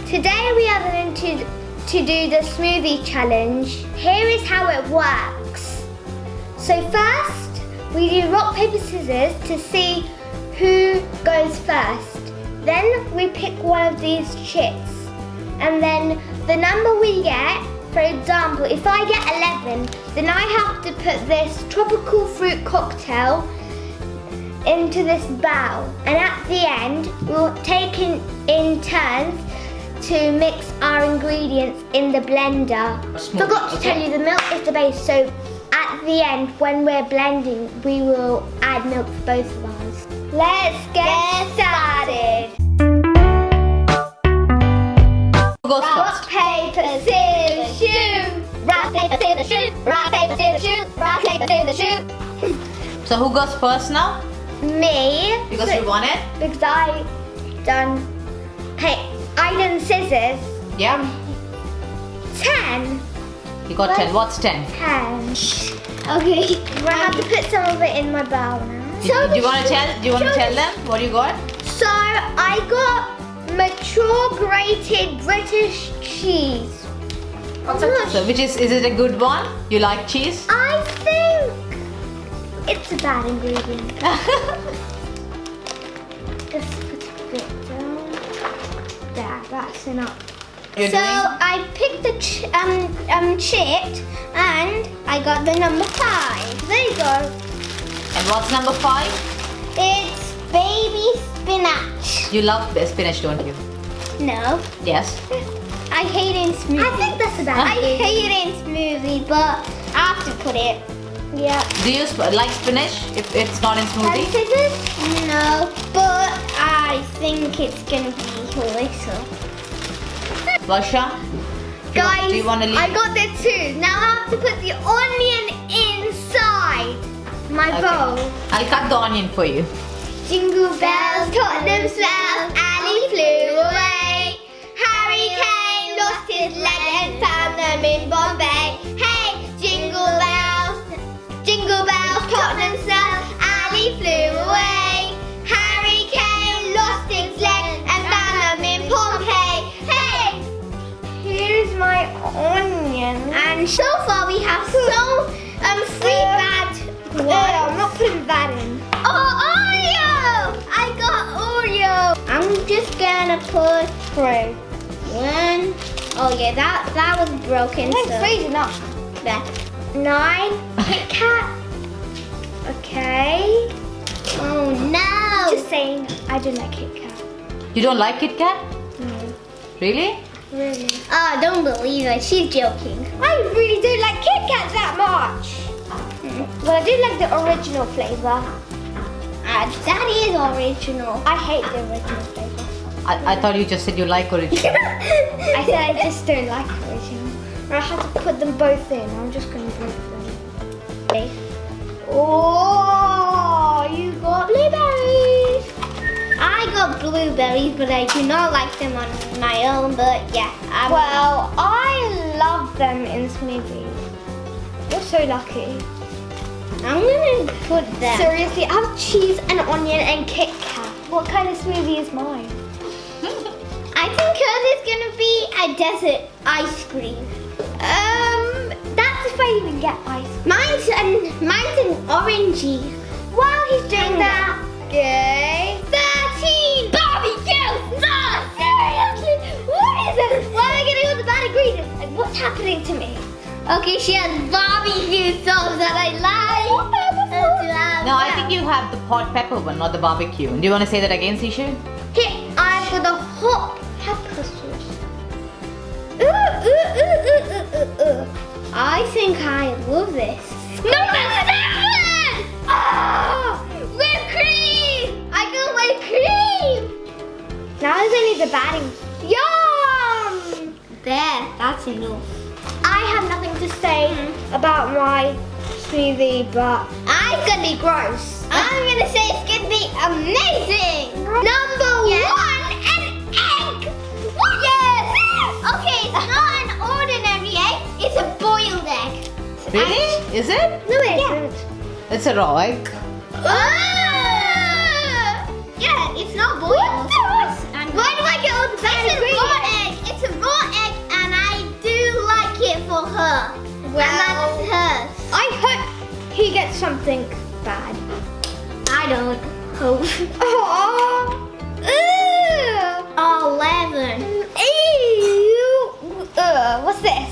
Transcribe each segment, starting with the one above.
Today we are going to do the smoothie challenge. Here is how it works. So first, we do rock, paper, scissors to see who goes first. Then we pick one of these chips. And then the number we get, for example, if I get 11, then I have to put this tropical fruit cocktail into this bowl. And at the end, we'll take in turns to mix our ingredients in the blender. Forgot to tell you, the milk is the base, so at the end, when we're blending, we will add milk for both of us. Let's get started. Rock, paper, scissors, shoot. Rock, paper, scissors, shoot. Rock, paper, scissors, shoot. Rock, paper, scissors, shoot. So who goes first now? Me. Because you won it? Because I done scissors. Yeah. 10. You got 10. What's 10? 10. Okay. I have to put some of it in my bowl now. Do you want to tell them what you got? So I got mature grated British cheese. So which is it a good one? You like cheese? I think it's a bad ingredient. Just put a bit down. There, that's enough. I picked the chip and I got the number 5. There you go. And what's number 5? It's baby spinach. You love spinach, don't you? No. Yes. I hate it in smoothie. I think that's a bad I hate it in smoothie, but I have to put it. Yeah. Do you like spinach if it's not in smoothie? Scissors? No, but I think it's gonna be delicious. Varsha? Guys, do you want to leave? I got there too. Now I have to put the onion inside my bowl. I'll cut the onion for you. Jingle bells, Tottenham swells, Ali flew away. Harry Kane lost his leg and found them in Bombay. Hey, jingle bells, Tottenham swells, Ali flew away. Harry Kane lost his leg and found them in Pompeii. Hey, here's my onion. And so far we have some 3 bad ones. I'm not putting that in. Oh, Oreo! I got Oreo. I'm just gonna put 3. 1. Oh yeah, that was broken. It's freezing up. There. 9. Kit Kat. Okay. Oh no! Just saying, I don't like Kit Kat. You don't like Kit Kat? No. Really? Really? Oh, don't believe it. She's joking. I really don't like Kit Kat that much. Well, I do like the original flavour. That is original. I hate the original flavour. I thought you just said you like original. I said I just don't like original. I have to put them both in. I'm just going to break them. Okay. Oh, you got blueberries. I got blueberries, but I do not like them on my own. But yeah. Well, I love them in smoothies. You're so lucky. I'm gonna put them. Seriously, I have cheese and onion and Kit Kat. What kind of smoothie is mine? I think hers is gonna be a desert ice cream. That's if I even get ice cream. Mine's an orangey. While he's doing that, okay. 13 barbecue sauce. Seriously, what is it? Why am I getting all the bad ingredients? Like, what's happening to me? Okay, she has barbecue sauce that I like. No, I think you have the hot pepper one, not the barbecue. Do you want to say that again, Seeshu? Here, I've got the hot pepper sauce. I think I love this. Number 7! Oh, whipped cream! I got whipped cream! Now there's only the bad ingredients. Yum! There, that's enough. I have nothing to say about my smoothie, but it's gonna be gross. I'm gonna say it's gonna be amazing. Number 1, an egg. What? Yes. Okay, it's not an ordinary egg. It's a boiled egg. Really? Is it? No, it isn't. It's a raw egg. Yeah, it's not boiled. Why do I get all the bad ingredients? Well, and that's hers. I hope he gets something bad. I don't hope. Oh, 11. Ew. What's this?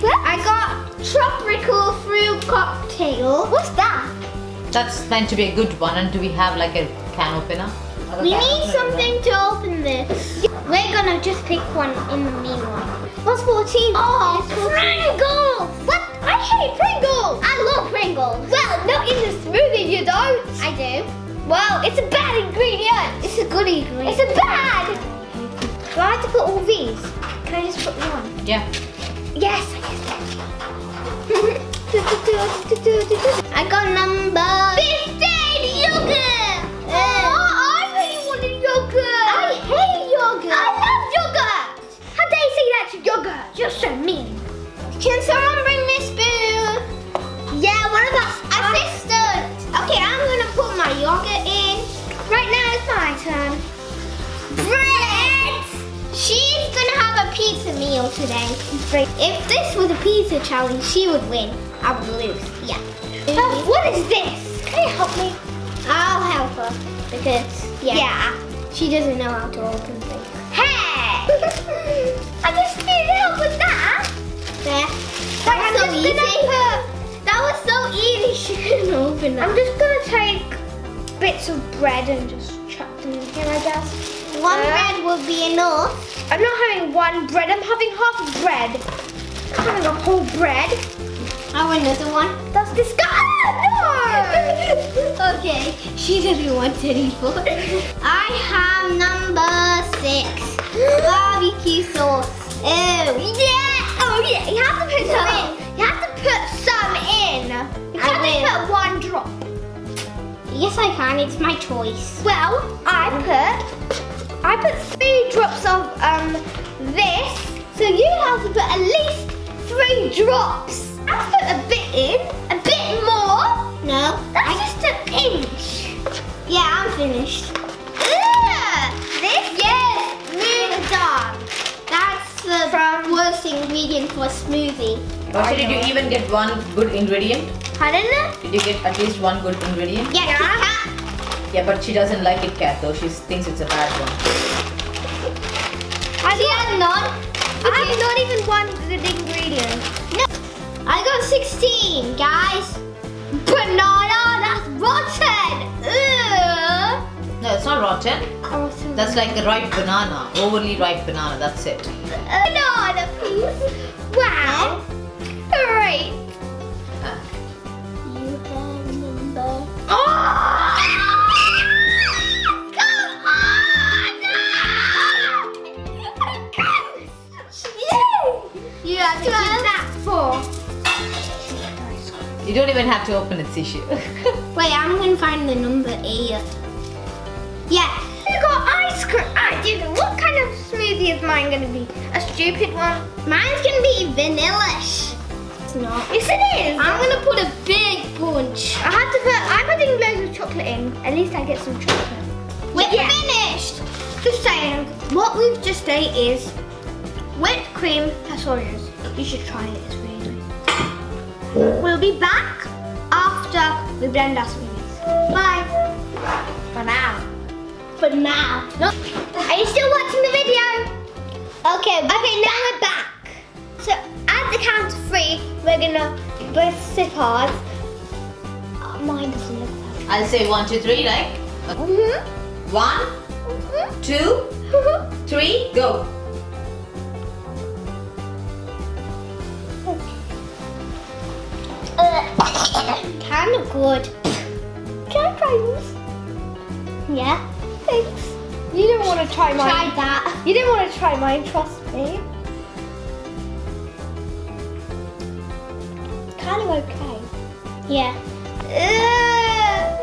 I got tropical fruit cocktail. What's that? That's meant to be a good one. And do we have like a can opener? We need something to open this. We're gonna just pick one in the meanwhile. What's 14? Oh, Pringles! What? I hate Pringles! I love Pringles. Well, not in the smoothie, you don't. I do. Well, it's a bad ingredient. It's a good ingredient. It's a bad. Do I have to put all these? Can I just put one? Yeah. Yes. I got number 15 yogurt. I really wanted yogurt. I hate yogurt. I love yogurt. How dare you say that to yogurt? You're so mean. Can someone bring me a spoon? Yeah, what about Assistant. Okay, I'm gonna put my yogurt in. Right now it's my turn. Bread. She's gonna have a pizza meal today. If this was a pizza challenge, she would win. I would lose. Yeah. What is this? Can you help me? I'll help her because she doesn't know how to open things. Hey! I just need help with that. There. I'm That's so just easy. gonna That was so easy. She couldn't open that. I'm just gonna take bits of bread and just chuck them in here, I guess. One bread would be enough. I'm not having one bread, I'm having half a bread. I'm having a whole bread. I want another one. That's disgusting! No! Okay, she doesn't want any more. I have number 6. Barbecue sauce. Oh, yeah! Oh yeah, you have to put some in. You have to put some in. You I can't will. just put one drop. Yes, I can. It's my choice. Well, I put 3 drops of this. So you have to put at least 3 drops. I'll put a bit in, a bit more. No, That's just a pinch. yeah, I'm finished. This? Yes, we're done. That's the worst ingredient for a smoothie. Varsha, did you even get one good ingredient? Pardon? Did you get at least one good ingredient? Yeah, Yeah. Kit Kat. Yeah, but she doesn't like it, cat, though. She thinks it's a bad one. She has none. I have not even one good ingredient. No, I got 16, guys. Banana, that's rotten. Ugh. No, it's not rotten. That's like a ripe banana, overly ripe banana. That's it. Banana, please. Wow. Great. You have number. Oh! Come on! You have to keep that. 4. You don't even have to open it, Seeshu. Wait, I'm gonna find the number 8. Yeah. You got ice cream. What kind of smoothie is mine gonna be? A stupid one? Mine's gonna be vanilla-ish. It's not. Yes, it is. I'm gonna put a big bunch. I'm putting loads of chocolate in. At least I get some chocolate. We're Yeah. finished. Just saying, what we've just ate is whipped cream pastorius. You should try it, it's really nice. We'll be back after we blend our smoothies. Bye. For now. For now. No. Are you still watching the video? Okay, Now we're back. So at the count of 3, we're gonna both sip ours. Mine doesn't look that. I'll say 1, 2, 3, right? Mm-hmm. 1, 2, 3, go. kind of good. Can I try yours? Yeah. Thanks. You don't want to try mine. Try that. You didn't want to try mine, trust me. Kind of okay. Yeah.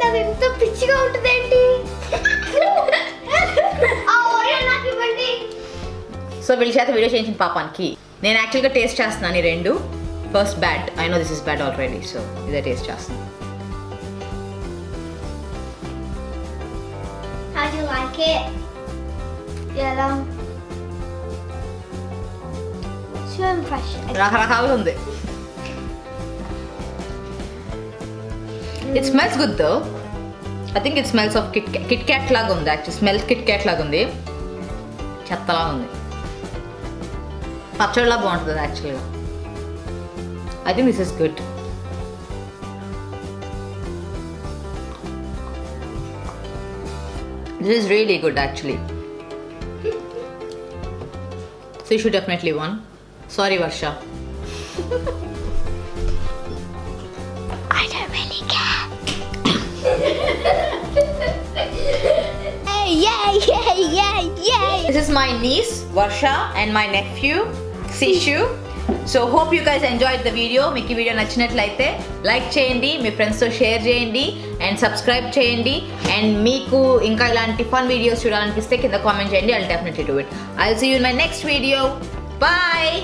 Navinto పిచ్చిగా ఉంటుందేంటి? నాకు ఇవ్వండి. So వీళ్ళ చేత video చేయించిన పాపానికి నేను యాక్చువల్గా taste చేస్తున్నాను ఈ 2. First bad. I know this is bad already. So ఇదే టేస్ట్ చేస్తున్నాను. How do you like it? ఎలా? What's your impression? రకరకాలుగా ఉంది. It smells good though. I think it smells of Kit Kat laga undi. Actually smells Kit Kat laga undi. Chattala undi. Pachadla baguntadi actually. I think this is good. This is really good actually. Seeshu definitely won. Sorry Varsha. I don't really care. Yay. This is my niece Varsha and my nephew Seeshu. So hope you guys enjoyed the video. మీకు ఈ video నచ్చినట్లయితే like చేయండి, మీ ఫ్రెండ్స్తో share చేయండి and subscribe చేయండి. And మీకు ఇంకా ఇలాంటి ఫన్ వీడియోస్ చూడాలనిపిస్తే కింద కామెంట్ చేయండి. I'll definitely do it. I'll see you in my next video. Bye.